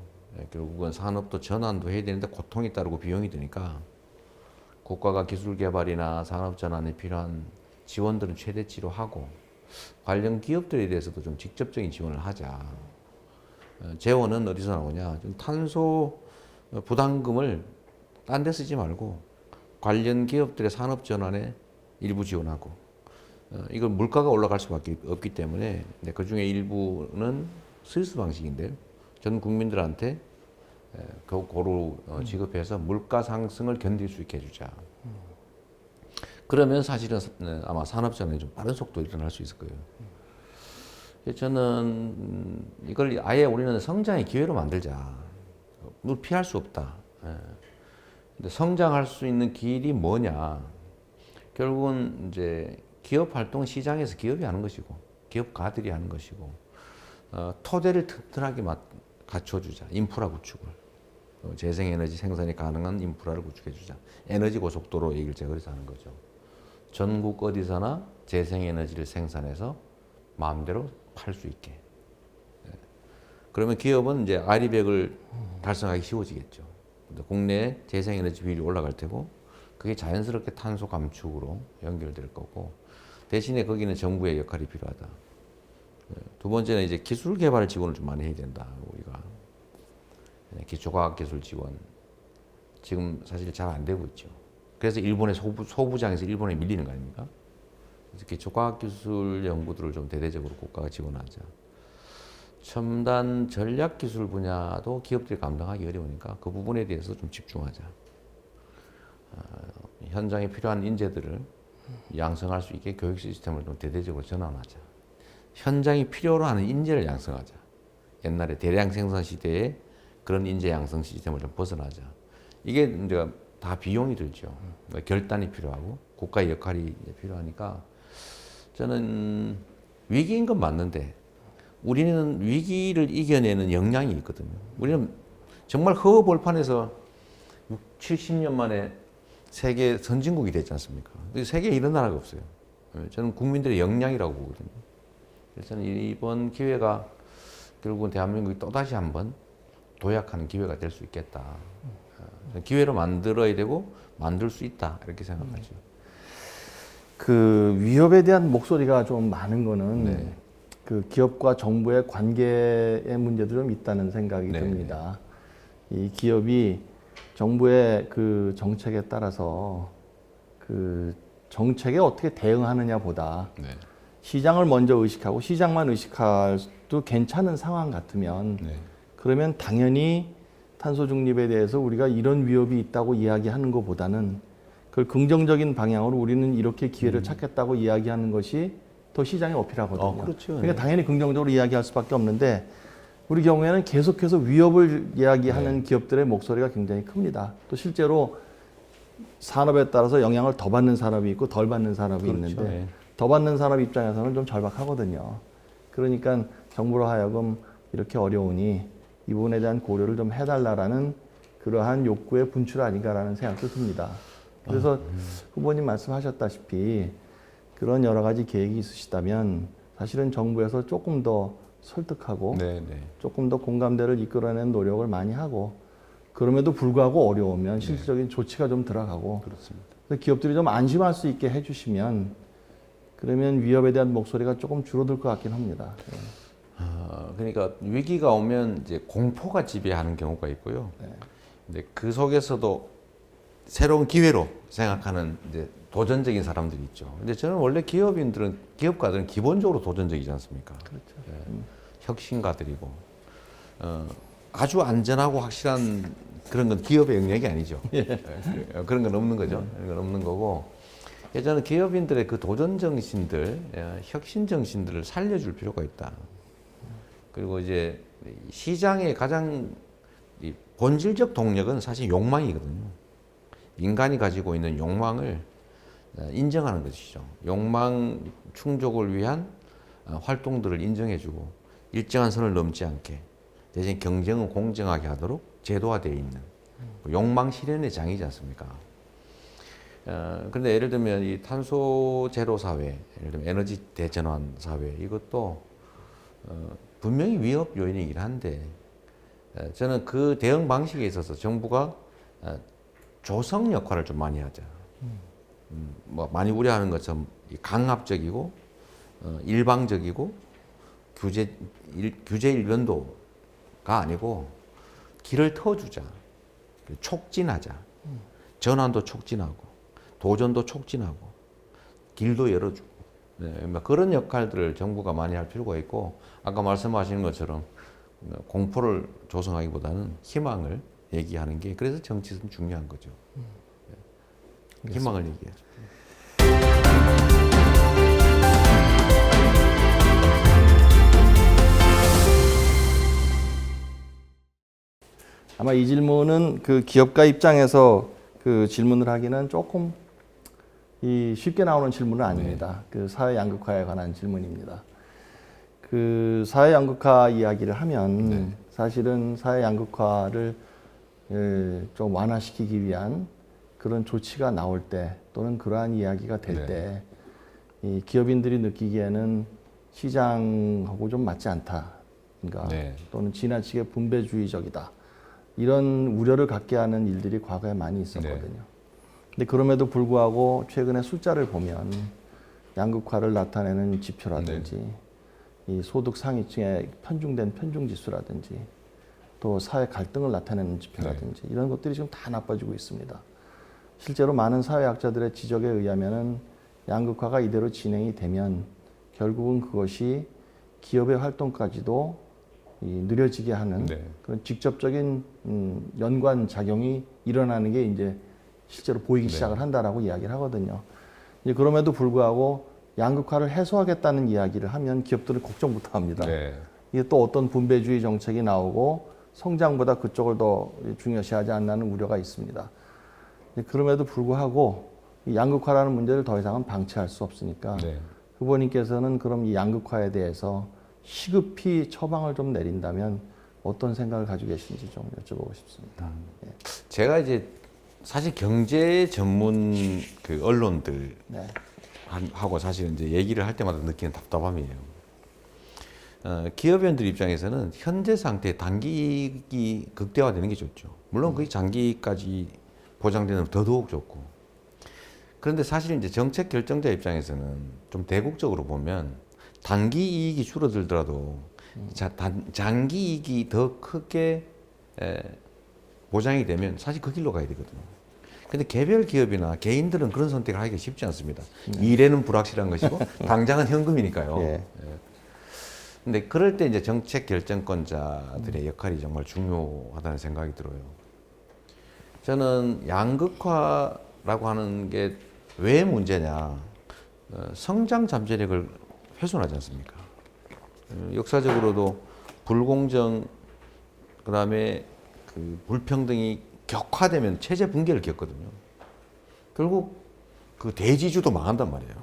결국은 산업도 전환도 해야 되는데 고통이 따르고 비용이 드니까 국가가 기술 개발이나 산업 전환에 필요한 지원들은 최대치로 하고 관련 기업들에 대해서도 좀 직접적인 지원을 하자. 재원은 어디서 나오냐? 좀 탄소 부담금을 딴 데 쓰지 말고 관련 기업들의 산업 전환에 일부 지원하고 이걸 물가가 올라갈 수밖에 없기 때문에 그 중에 일부는 스위스 방식인데요. 전 국민들한테 고루 지급해서 물가 상승을 견딜 수 있게 해주자. 그러면 사실은 아마 산업전환이 좀 빠른 속도로 일어날 수 있을 거예요. 저는 이걸 아예 우리는 성장의 기회로 만들자. 물 피할 수 없다. 근데 성장할 수 있는 길이 뭐냐? 결국은 이제 기업 활동 시장에서 기업이 하는 것이고, 기업가들이 하는 것이고, 토대를 튼튼하게 갖춰주자. 인프라 구축을. 재생에너지 생산이 가능한 인프라를 구축해주자. 에너지 고속도로 얘기를 제가 그래서 하는 거죠. 전국 어디서나 재생에너지를 생산해서 마음대로 팔 수 있게. 그러면 기업은 이제 아리백을 달성하기 쉬워지겠죠. 국내 재생에너지 비율이 올라갈 테고, 그게 자연스럽게 탄소 감축으로 연결될 거고, 대신에 거기는 정부의 역할이 필요하다. 두 번째는 이제 기술 개발 지원을 좀 많이 해야 된다. 우리가 기초과학기술 지원 지금 사실 잘 안 되고 있죠. 그래서 일본의 소부장에서 일본에 밀리는 거 아닙니까? 그래서 기초과학기술 연구들을 좀 대대적으로 국가가 지원하자. 첨단 전략기술 분야도 기업들이 감당하기 어려우니까 그 부분에 대해서 좀 집중하자. 현장에 필요한 인재들을 양성할 수 있게 교육 시스템을 좀 대대적으로 전환하자. 현장이 필요로 하는 인재를 양성하자. 옛날에 대량 생산 시대에 그런 인재 양성 시스템을 좀 벗어나자. 이게 이제 다 비용이 들죠. 결단이 필요하고 국가의 역할이 필요하니까 저는 위기인 건 맞는데 우리는 위기를 이겨내는 역량이 있거든요. 우리는 정말 허허벌판에서 70년 만에 세계 선진국이 됐지 않습니까? 세계에 이런 나라가 없어요. 저는 국민들의 역량이라고 보거든요. 그래서 저는 이번 기회가 결국은 대한민국이 또다시 한번 도약하는 기회가 될 수 있겠다. 기회로 만들어야 되고 만들 수 있다. 이렇게 생각하죠. 그 위협에 대한 목소리가 좀 많은 거는 네. 그 기업과 정부의 관계의 문제도 좀 있다는 생각이 네. 듭니다. 이 기업이 정부의 그 정책에 따라서 그 정책에 어떻게 대응하느냐보다 네. 시장을 먼저 의식하고 시장만 의식해도 괜찮은 상황 같으면 네. 그러면 당연히 탄소 중립에 대해서 우리가 이런 위협이 있다고 이야기하는 것보다는 그걸 긍정적인 방향으로 우리는 이렇게 기회를 찾겠다고 이야기하는 것이 더 시장에 어필하거든요. 그렇죠. 그러니까 당연히 긍정적으로 이야기할 수밖에 없는데 우리 경우에는 계속해서 위협을 이야기하는 기업들의 목소리가 굉장히 큽니다. 또 실제로 산업에 따라서 영향을 더 받는 산업이 있고 덜 받는 산업이 그렇죠. 있는데 네. 더 받는 산업 입장에서는 좀 절박하거든요. 그러니까 정부로 하여금 이렇게 어려우니 이 부분에 대한 고려를 좀 해달라라는 그러한 욕구의 분출 아닌가라는 생각도 듭니다. 그래서 후보님 말씀하셨다시피 그런 여러 가지 계획이 있으시다면 사실은 정부에서 조금 더 설득하고 네. 네. 조금 더 공감대를 이끌어내는 노력을 많이 하고 그럼에도 불구하고 어려우면 실질적인 조치가 좀 들어가고 그렇습니다. 그래서 기업들이 좀 안심할 수 있게 해주시면 그러면 위협에 대한 목소리가 조금 줄어들 것 같긴 합니다. 그러니까 위기가 오면 이제 공포가 지배하는 경우가 있고요. 근데 그 속에서도 새로운 기회로 생각하는 이제 도전적인 사람들이 있죠. 근데 저는 원래 기업가들은 기본적으로 도전적이지 않습니까? 그렇죠. 혁신가들이고 아주 안전하고 확실한 그런 건 기업의 영역이 아니죠. 그런 건 없는 거죠. 그런 건 없는 거고. 저는 기업인들의 그 도전 정신들, 혁신 정신들을 살려줄 필요가 있다. 그리고 이제 시장의 가장 본질적 동력은 사실 욕망이거든요. 인간이 가지고 있는 욕망을 인정하는 것이죠. 욕망 충족을 위한 활동들을 인정해주고 일정한 선을 넘지 않게 대신 경쟁은 공정하게 하도록 제도화되어 있는 욕망 실현의 장이지 않습니까? 그런데 예를 들면 이 탄소 제로 사회, 예를 들면 에너지 대전환 사회 이것도 분명히 위협 요인이긴 한데 저는 그 대응 방식에 있어서 정부가 조성 역할을 좀 많이 하자. 뭐 많이 우려하는 것처럼 강압적이고 일방적이고 규제 일변도가 아니고 길을 터주자. 촉진하자. 전환도 촉진하고 도전도 촉진하고 길도 열어주고 네, 그런 역할들을 정부가 많이 할 필요가 있고 아까 말씀하신 것처럼 공포를 조성하기보다는 희망을 얘기하는 게 그래서 정치는 중요한 거죠. 네. 희망을 얘기해요. 아마 이 질문은 그 기업가 입장에서 그 질문을 하기는 조금 쉽게 나오는 질문은 아닙니다. 그 사회 양극화에 관한 질문입니다. 그 사회 양극화 이야기를 하면 사실은 사회 양극화를 좀 완화시키기 위한 그런 조치가 나올 때 또는 그러한 이야기가 될 때 이 기업인들이 느끼기에는 시장하고 좀 맞지 않다. 그러니까 또는 지나치게 분배주의적이다. 이런 우려를 갖게 하는 일들이 과거에 많이 있었거든요. 근데 그럼에도 불구하고 최근에 숫자를 보면 양극화를 나타내는 지표라든지 이 소득 상위층의 편중된 편중지수라든지 또 사회 갈등을 나타내는 지표라든지 이런 것들이 지금 다 나빠지고 있습니다. 실제로 많은 사회학자들의 지적에 의하면은 양극화가 이대로 진행이 되면 결국은 그것이 기업의 활동까지도 느려지게 하는 그런 직접적인 연관 작용이 일어나는 게 이제 실제로 보이기 시작을 한다라고 이야기를 하거든요. 이제 그럼에도 불구하고 양극화를 해소하겠다는 이야기를 하면 기업들은 걱정부터 합니다. 이게 또 어떤 분배주의 정책이 나오고 성장보다 그쪽을 더 중요시하지 않나는 우려가 있습니다. 그럼에도 불구하고 이 양극화라는 문제를 더 이상은 방치할 수 없으니까 후보님께서는 그럼 이 양극화에 대해서 시급히 처방을 좀 내린다면 어떤 생각을 가지고 계신지 좀 여쭤보고 싶습니다. 제가 이제 사실 경제 전문 그 언론들 하고 사실 이제 얘기를 할 때마다 느끼는 답답함이에요. 기업인들 입장에서는 현재 상태 단기이익이 극대화되는 게 좋죠. 물론 그게 장기까지 보장되는 더더욱 좋고. 그런데 사실 이제 정책 결정자 입장에서는 좀 대국적으로 보면 단기 이익이 줄어들더라도 장기 이익이 더 크게 보장이 되면 사실 그 길로 가야 되거든요. 근데 개별 기업이나 개인들은 그런 선택을 하기가 쉽지 않습니다. 미래는 불확실한 것이고 당장은 현금이니까요. 근데 그럴 때 이제 정책 결정권자들의 역할이 정말 중요하다는 생각이 들어요. 저는 양극화라고 하는 게 왜 문제냐? 성장 잠재력을 훼손하지 않습니까? 역사적으로도 불공정, 그다음에 그 불평등이 격화되면 체제 붕괴를 겪거든요. 결국 그 대지주도 망한단 말이에요.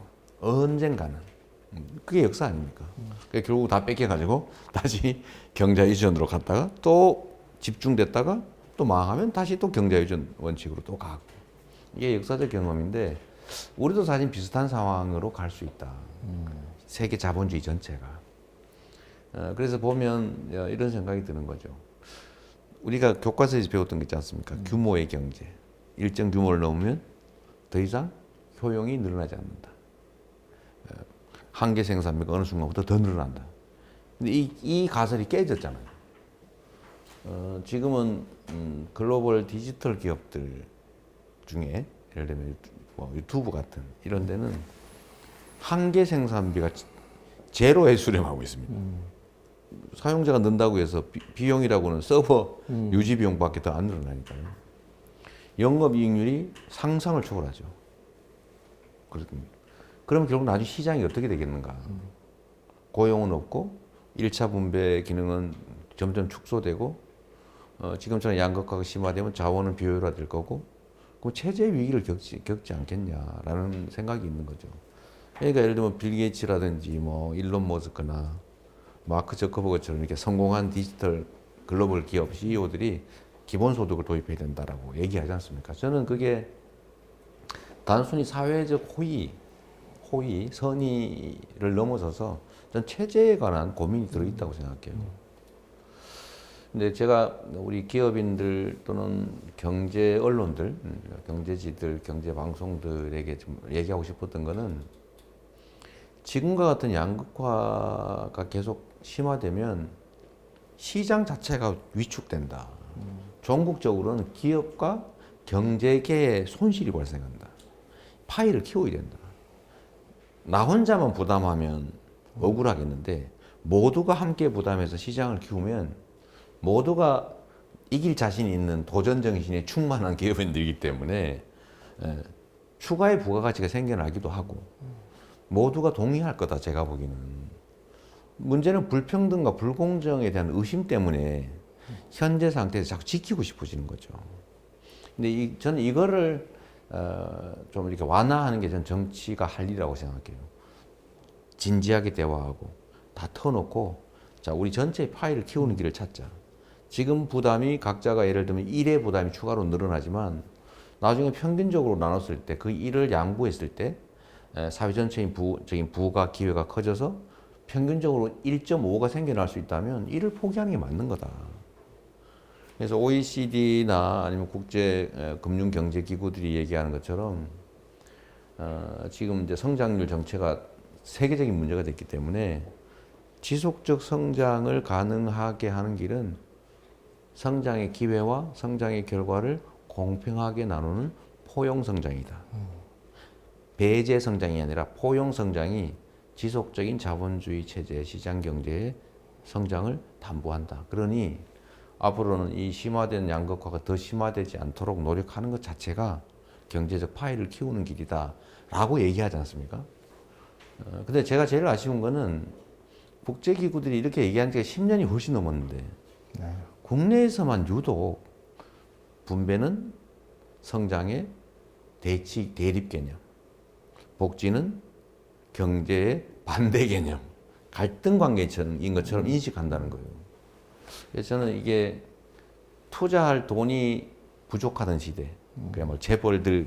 언젠가는. 그게 역사 아닙니까? 결국 다 뺏겨가지고 다시 경자유전으로 갔다가 또 집중됐다가 또 망하면 다시 또 경자유전 원칙으로 또 가고. 이게 역사적 경험인데 우리도 사실 비슷한 상황으로 갈 수 있다. 세계 자본주의 전체가. 그래서 보면 이런 생각이 드는 거죠. 우리가 교과서에서 배웠던 게 있지 않습니까? 규모의 경제. 일정 규모를 넘으면 더 이상 효용이 늘어나지 않는다. 한계 생산비가 어느 순간부터 더 늘어난다. 근데 이 가설이 깨졌잖아요. 지금은 글로벌 디지털 기업들 중에 예를 들면 유튜브 같은 이런 데는 한계 생산비가 제로에 수렴하고 있습니다. 사용자가 는다고 해서 비용이라고는 서버 유지 비용밖에 더 안 늘어나니까요. 영업이익률이 상상을 초월하죠. 그러면 결국 나중에 시장이 어떻게 되겠는가. 고용은 없고 1차 분배 기능은 점점 축소되고 지금처럼 양극화가 심화되면 자원은 비효율화될 거고 그럼 체제 위기를 겪지 않겠냐라는 생각이 있는 거죠. 그러니까 예를 들면 빌 게이츠라든지 뭐 일론 머스크나 마크 저커버그처럼 이렇게 성공한 디지털 글로벌 기업 CEO들이 기본소득을 도입해야 된다라고 얘기하지 않습니까? 저는 그게 단순히 사회적 선의를 넘어서서 전 체제에 관한 고민이 들어있다고 생각해요. 근데 제가 우리 기업인들 또는 경제 언론들, 경제지들, 경제 방송들에게 좀 얘기하고 싶었던 거는 지금과 같은 양극화가 계속 심화되면 시장 자체가 위축된다. 전국적으로는 기업과 경제계에 손실이 발생한다. 파이를 키워야 된다. 나 혼자만 부담하면 억울하겠는데 모두가 함께 부담해서 시장을 키우면 모두가 이길 자신이 있는 도전 정신에 충만한 기업인들이기 때문에 추가의 부가가치가 생겨나기도 하고 모두가 동의할 거다 제가 보기에는. 문제는 불평등과 불공정에 대한 의심 때문에 현재 상태에서 자꾸 지키고 싶어지는 거죠. 근데 저는 이거를 좀 이렇게 완화하는 게 저는 정치가 할 일이라고 생각해요. 진지하게 대화하고 다 터놓고 자 우리 전체 파일을 키우는 길을 찾자. 지금 부담이 각자가 예를 들면 1의 부담이 추가로 늘어나지만 나중에 평균적으로 나눴을 때 그 1을 양보했을 때 사회 전체인 적인 부가 기회가 커져서 평균적으로 1.5가 생겨날 수 있다면 1을 포기하는 게 맞는 거다. 그래서 OECD나 아니면 국제 금융 경제 기구들이 얘기하는 것처럼 지금 이제 성장률 정체가 세계적인 문제가 됐기 때문에 지속적 성장을 가능하게 하는 길은 성장의 기회와 성장의 결과를 공평하게 나누는 포용 성장이다. 배제 성장이 아니라 포용 성장이 지속적인 자본주의 체제의 시장 경제의 성장을 담보한다. 그러니 앞으로는 이 심화된 양극화가 더 심화되지 않도록 노력하는 것 자체가 경제적 파이를 키우는 길이다 라고 얘기하지 않습니까? 근데 제가 제일 아쉬운 거는 국제기구들이 이렇게 얘기한 지가 10년이 훨씬 넘었는데 네. 국내에서만 유독 분배는 성장의 대립 개념, 복지는 경제의 반대 개념, 갈등 관계인 것처럼 인식한다는 거예요. 그래서 저는 이게 투자할 돈이 부족하던 시대, 그야말로 재벌들,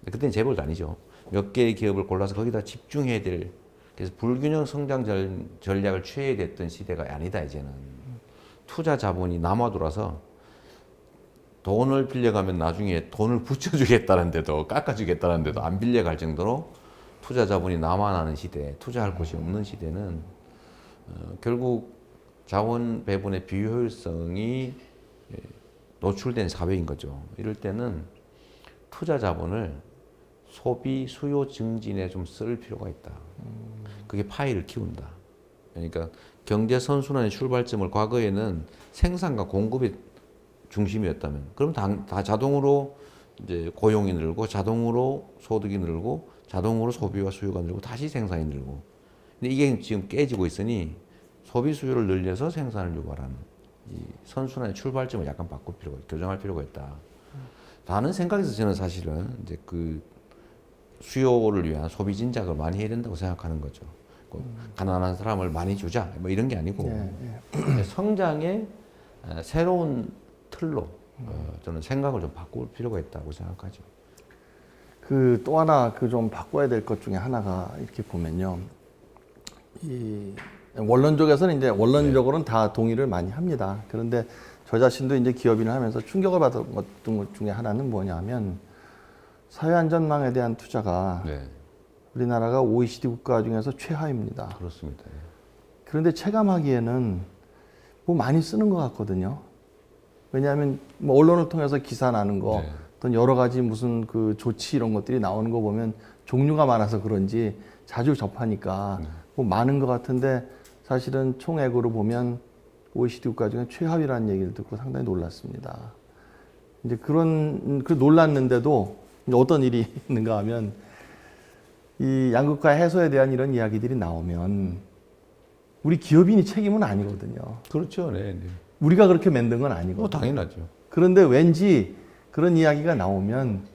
그때는 재벌도 아니죠. 몇 개의 기업을 골라서 거기다 집중해야 될, 그래서 불균형 성장 전략을 취해야 됐던 시대가 아니다, 이제는. 투자 자본이 남아 돌아서 돈을 빌려가면 나중에 돈을 붙여주겠다는데도, 깎아주겠다는데도 안 빌려갈 정도로 투자 자본이 남아나는 시대, 투자할 곳이 없는 시대는 결국 자원 배분의 비효율성이 노출된 사회인 거죠. 이럴 때는 투자 자본을 소비 수요 증진에 좀 쓸 필요가 있다. 그게 파이를 키운다. 그러니까 경제 선순환의 출발점을 과거에는 생산과 공급의 중심이었다면, 그럼 다 자동으로 이제 고용이 늘고, 자동으로 소득이 늘고, 자동으로 소비와 수요가 늘고, 다시 생산이 늘고. 근데 이게 지금 깨지고 있으니 소비 수요를 늘려서 생산을 유발하는 이 선순환의 출발점을 약간 바꿀 필요가, 교정할 필요가 있다. 라는 생각에서 저는 사실은 이제 그 수요를 위한 소비 진작을 많이 해야 된다고 생각하는 거죠. 가난한 사람을 많이 주자 뭐 이런 게 아니고 성장의 새로운 틀로 저는 생각을 좀 바꿀 필요가 있다고 생각하죠. 그 또 하나 그 좀 바꿔야 될 것 중에 하나가 이렇게 보면요. 이 원론적에서는 이제 원론적으로는 다 동의를 많이 합니다. 그런데 저 자신도 이제 기업인을 하면서 충격을 받은 것 중에 하나는 뭐냐면 사회안전망에 대한 투자가 우리나라가 OECD 국가 중에서 최하입니다. 그렇습니다. 그런데 체감하기에는 뭐 많이 쓰는 것 같거든요. 왜냐하면 뭐 언론을 통해서 기사 나는 거, 어떤 여러 가지 무슨 그 조치 이런 것들이 나오는 거 보면 종류가 많아서 그런지 자주 접하니까 뭐 많은 것 같은데 사실은 총액으로 보면 OECD 국가 중에 최하위라는 얘기를 듣고 상당히 놀랐습니다. 이제 그 놀랐는데도 어떤 일이 있는가 하면 이 양극화 해소에 대한 이런 이야기들이 나오면 우리 기업인이 책임은 아니거든요. 그렇죠. 네. 우리가 그렇게 만든 건 아니거든요. 뭐 당연하죠. 그런데 왠지 그런 이야기가 나오면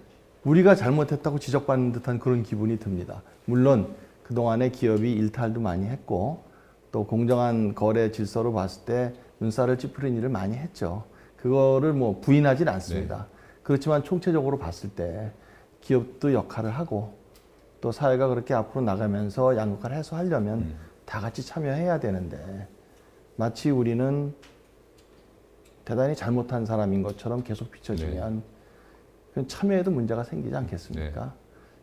우리가 잘못했다고 지적받는 듯한 그런 기분이 듭니다. 물론 그동안에 기업이 일탈도 많이 했고 또 공정한 거래 질서로 봤을 때 눈살을 찌푸린 일을 많이 했죠. 그거를 뭐 부인하진 않습니다. 그렇지만 총체적으로 봤을 때 기업도 역할을 하고 또 사회가 그렇게 앞으로 나가면서 양극화를 해소하려면 다 같이 참여해야 되는데 마치 우리는 대단히 잘못한 사람인 것처럼 계속 비춰지면 참여에도 문제가 생기지 않겠습니까?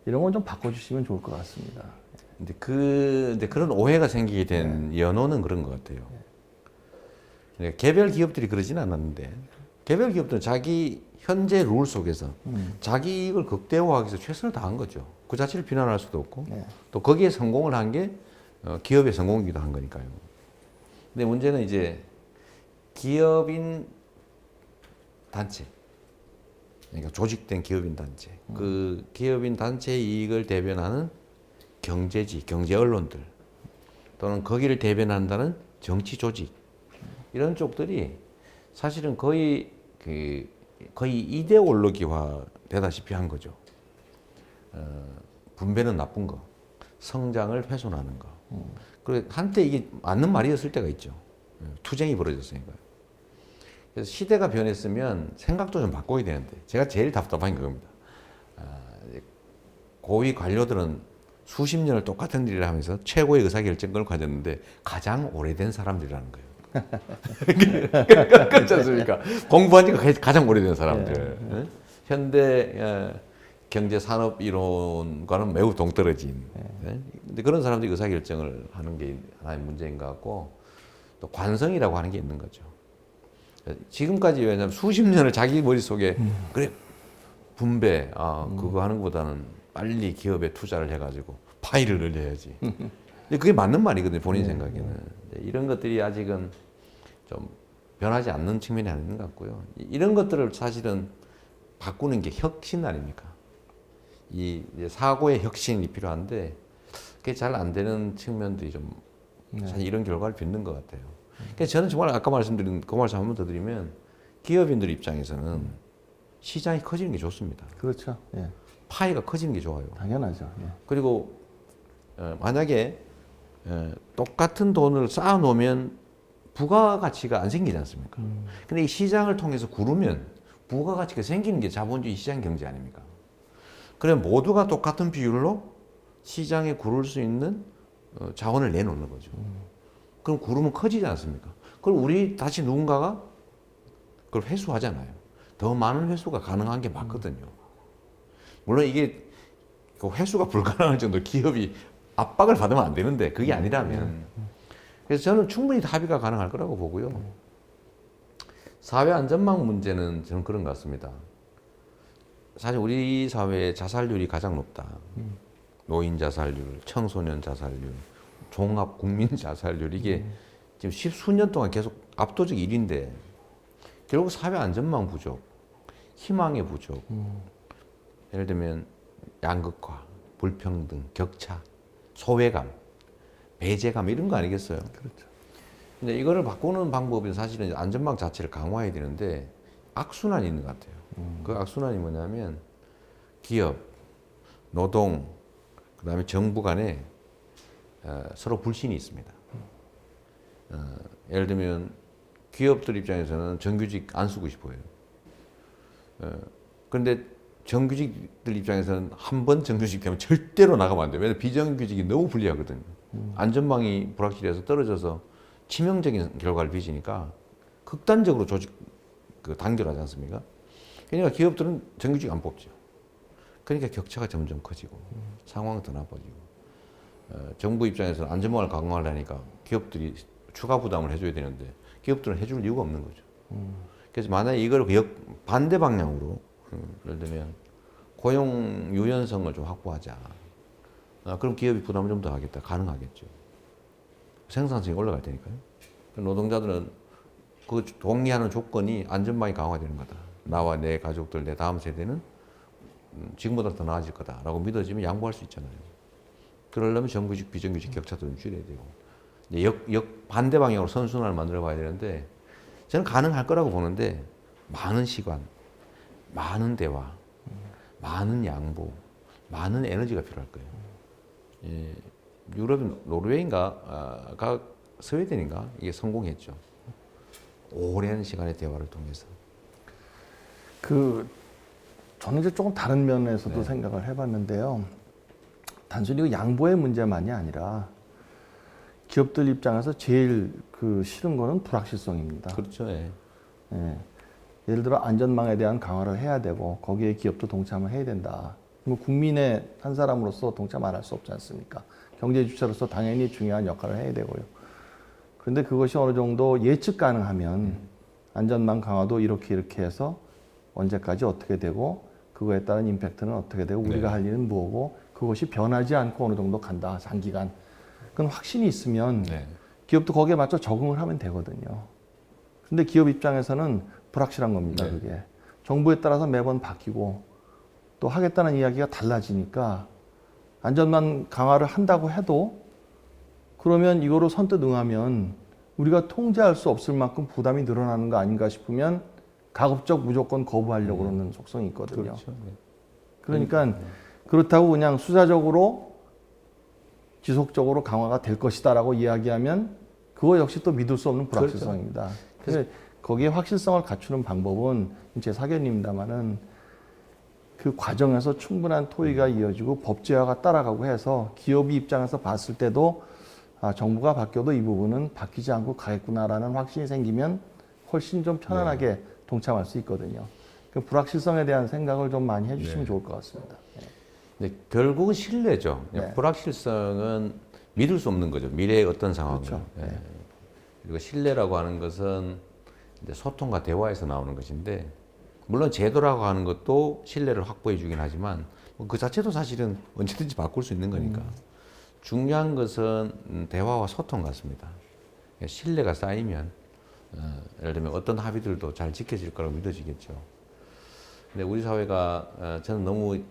이런 건 좀 바꿔주시면 좋을 것 같습니다. 근데 그런 오해가 생기게 된 연호는 그런 것 같아요. 개별 기업들이 그러진 않았는데 개별 기업들은 자기 현재 룰 속에서 자기 이익을 극대화하기 위해서 최선을 다한 거죠. 그 자체를 비난할 수도 없고 네. 또 거기에 성공을 한 게 기업의 성공이기도 한 거니까요. 근데 문제는 이제 기업인 단체, 그러니까 조직된 기업인 단체, 그 기업인 단체의 이익을 대변하는 경제지, 경제 언론들 또는 거기를 대변한다는 정치 조직 이런 쪽들이 사실은 거의 이데올로기화 되다시피 한 거죠. 분배는 나쁜 거, 성장을 훼손하는 거. 그리고 한때 이게 맞는 말이었을 때가 있죠. 투쟁이 벌어졌으니까요. 그래서 시대가 변했으면 생각도 좀 바꿔야 되는데 제가 제일 답답한 게 그겁니다. 고위 관료들은 수십 년을 똑같은 일을 하면서 최고의 의사결정권을 가졌는데 가장 오래된 사람들이라는 거예요. 그렇지 않습니까? 공부한 지가 가장 오래된 사람들. 네. 현대 경제 산업 이론과는 매우 동떨어진. 네. 근데 그런 사람들이 의사결정을 하는 게 하나의 문제인 것 같고 또 관성이라고 하는 게 있는 거죠. 지금까지 왜냐하면 수십 년을 자기 머릿속에 그래 분배 그거 하는 것보다는 빨리 기업에 투자를 해가지고 파이를 늘려야지. 근데 그게 맞는 말이거든요, 본인 생각에는. 이런 것들이 아직은 좀 변하지 않는 측면이 아닌 것 같고요. 이런 것들을 사실은 바꾸는 게 혁신 아닙니까? 이 사고의 혁신이 필요한데 그게 잘 안 되는 측면들이 좀 사실 이런 결과를 빚는 것 같아요. 그러니까 저는 정말 아까 말씀드린 그 말씀 한 번 더 드리면 기업인들 입장에서는 시장이 커지는 게 좋습니다. 그렇죠. 예. 파이가 커지는 게 좋아요. 당연하죠. 예. 그리고 만약에 똑같은 돈을 쌓아놓으면 부가가치가 안 생기지 않습니까? 근데 이 시장을 통해서 구르면 부가가치가 생기는 게 자본주의 시장 경제 아닙니까? 그래 모두가 똑같은 비율로 시장에 구를 수 있는 자원을 내놓는 거죠. 그럼 구르면 커지지 않습니까? 그럼 우리 다시 누군가가 그걸 회수하잖아요. 더 많은 회수가 가능한 게 맞거든요. 물론 이게 그 회수가 불가능할 정도로 기업이 압박을 받으면 안 되는데 그게 아니라면 그래서 저는 충분히 합의가 가능할 거라고 보고요. 사회 안전망 문제는 저는 그런 것 같습니다. 사실 우리 사회의 자살률이 가장 높다. 노인 자살률, 청소년 자살률, 종합 국민 자살률 이게 지금 십수년 동안 계속 압도적 1위인데 결국 사회 안전망 부족, 희망의 부족, 예를 들면 양극화, 불평등, 격차, 소외감, 배제감 이런 거 아니겠어요? 그렇죠. 근데 이거를 바꾸는 방법은 사실은 안전망 자체를 강화해야 되는데 악순환이 있는 것 같아요. 그 악순환이 뭐냐면 기업, 노동, 그다음에 정부 간에 서로 불신이 있습니다. 예를 들면 기업들 입장에서는 정규직 안 쓰고 싶어요. 그런데 정규직들 입장에서는 한 번 정규직 되면 절대로 나가면 안 돼요. 왜냐하면 비정규직이 너무 불리하거든요. 안전망이 불확실해서 떨어져서 치명적인 결과를 빚으니까 극단적으로 조직 단결하지 않습니까? 그러니까 기업들은 정규직 안 뽑죠. 그러니까 격차가 점점 커지고 상황은 더 나빠지고 정부 입장에서는 안전망을 강화하려니까 기업들이 추가 부담을 해줘야 되는데 기업들은 해줄 이유가 없는 거죠. 그래서 만약에 이걸 반대 방향으로 예를 들면 고용 유연성을 좀 확보하자. 그럼 기업이 부담을 좀 더 하겠다. 가능하겠죠. 생산성이 올라갈 테니까요. 노동자들은 그 동의하는 조건이 안전망이 강화되는 거다. 나와 내 가족들, 내 다음 세대는 지금보다 더 나아질 거다라고 믿어지면 양보할 수 있잖아요. 그러려면 정규직, 비정규직 격차도 좀 줄여야 되고 반대 방향으로 선순환을 만들어 봐야 되는데 저는 가능할 거라고 보는데 많은 시간, 많은 대화, 많은 양보, 많은 에너지가 필요할 거예요. 예, 유럽 노르웨이인가 스웨덴인가 이게 성공했죠. 오랜 시간의 대화를 통해서. 저는 이제 조금 다른 면에서도 네. 생각을 해봤는데요. 단순히 그 양보의 문제만이 아니라 기업들 입장에서 제일 싫은 거는 불확실성입니다. 그렇죠. 예. 예. 예를 들어 안전망에 대한 강화를 해야 되고 거기에 기업도 동참을 해야 된다. 뭐 국민의 한 사람으로서 동참 안 할 수 없지 않습니까? 경제 주체로서 당연히 중요한 역할을 해야 되고요. 그런데 그것이 어느 정도 예측 가능하면 안전망 강화도 이렇게 해서 언제까지 어떻게 되고 그거에 따른 임팩트는 어떻게 되고 우리가 할 일은 뭐고 그것이 변하지 않고 어느 정도 간다, 장기간. 그건 확신이 있으면 네. 기업도 거기에 맞춰 적응을 하면 되거든요. 근데 기업 입장에서는 불확실한 겁니다, 네. 그게. 정부에 따라서 매번 바뀌고 또 하겠다는 이야기가 달라지니까 안전망 강화를 한다고 해도 그러면 이거로 선뜻 응하면 우리가 통제할 수 없을 만큼 부담이 늘어나는 거 아닌가 싶으면 가급적 무조건 거부하려고 그러는 속성이 있거든요. 그렇죠. 네. 그러니까 그렇다고 그냥 수사적으로 지속적으로 강화가 될 것이다라고 이야기하면 그거 역시 또 믿을 수 없는 불확실성입니다. 그래서 거기에 확실성을 갖추는 방법은 제 사견입니다만은 그 과정에서 충분한 토의가 이어지고 법제화가 따라가고 해서 기업이 입장에서 봤을 때도 아, 정부가 바뀌어도 이 부분은 바뀌지 않고 가겠구나라는 확신이 생기면 훨씬 좀 편안하게 동참할 수 있거든요. 그 불확실성에 대한 생각을 좀 많이 해주시면 좋을 것 같습니다. 근데 결국은 신뢰죠. 네. 불확실성은 믿을 수 없는 거죠. 미래의 어떤 상황을. 그렇죠. 예. 네. 그리고 신뢰라고 하는 것은 이제 소통과 대화에서 나오는 것인데, 물론 제도라고 하는 것도 신뢰를 확보해 주긴 하지만 그 자체도 사실은 언제든지 바꿀 수 있는 거니까. 중요한 것은 대화와 소통 같습니다. 신뢰가 쌓이면 예를 들면 어떤 합의들도 잘 지켜질 거라고 믿어지겠죠. 근데 우리 사회가 저는 너무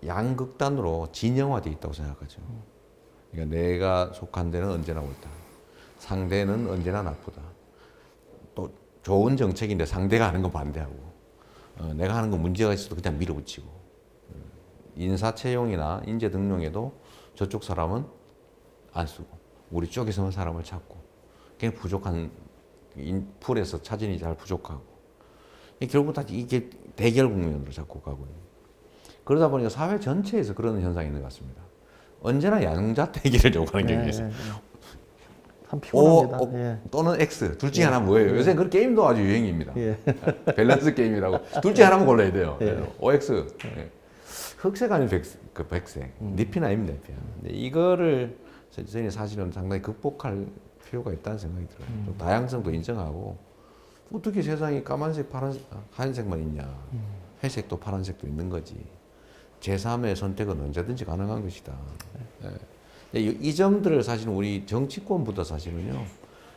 양극단으로 진영화되어 있다고 생각하죠. 그러니까 내가 속한 데는 언제나 옳다. 상대는 언제나 나쁘다. 또 좋은 정책인데 상대가 하는 건 반대하고 내가 하는 건 문제가 있어도 그냥 밀어붙이고 인사 채용이나 인재 등용에도 저쪽 사람은 안 쓰고 우리 쪽에서는 사람을 찾고 그냥 부족한 풀에서 차진이 잘 부족하고 결국 다 이게 대결 국면으로 자꾸 가고요. 그러다 보니까 사회 전체에서 그런 현상이 있는 것 같습니다. 언제나 양자 대결을 요구하는 게 있어요. 참 피곤합니다. O 예. 또는 X 둘 중에 하나 뭐예요? 요새 그 게임도 아주 유행입니다. 예. 밸런스 게임이라고 둘 중에 하나만 골라야 돼요. 예. OX 예. 흑색 아니면 백색 잎이나 잎이야. 근데 이거를 저희는 사실은 상당히 극복할 필요가 있다는 생각이 들어요. 좀 다양성도 인정하고 어떻게 세상에 까만색, 파란색, 하얀색만 있냐. 회색도 파란색도 있는 거지. 제3의 선택은 언제든지 가능한 것이다. 예. 이 점들을 사실은 우리 정치권보다 사실은요,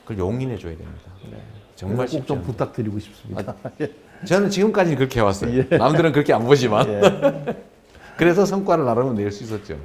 그걸 용인해 줘야 됩니다. 정말 꼭 좀 쉽지 부탁드리고 싶습니다. 저는 지금까지는 그렇게 해왔어요. 남들은 그렇게 안 보지만. 그래서 성과를 나름은 낼 수 있었죠.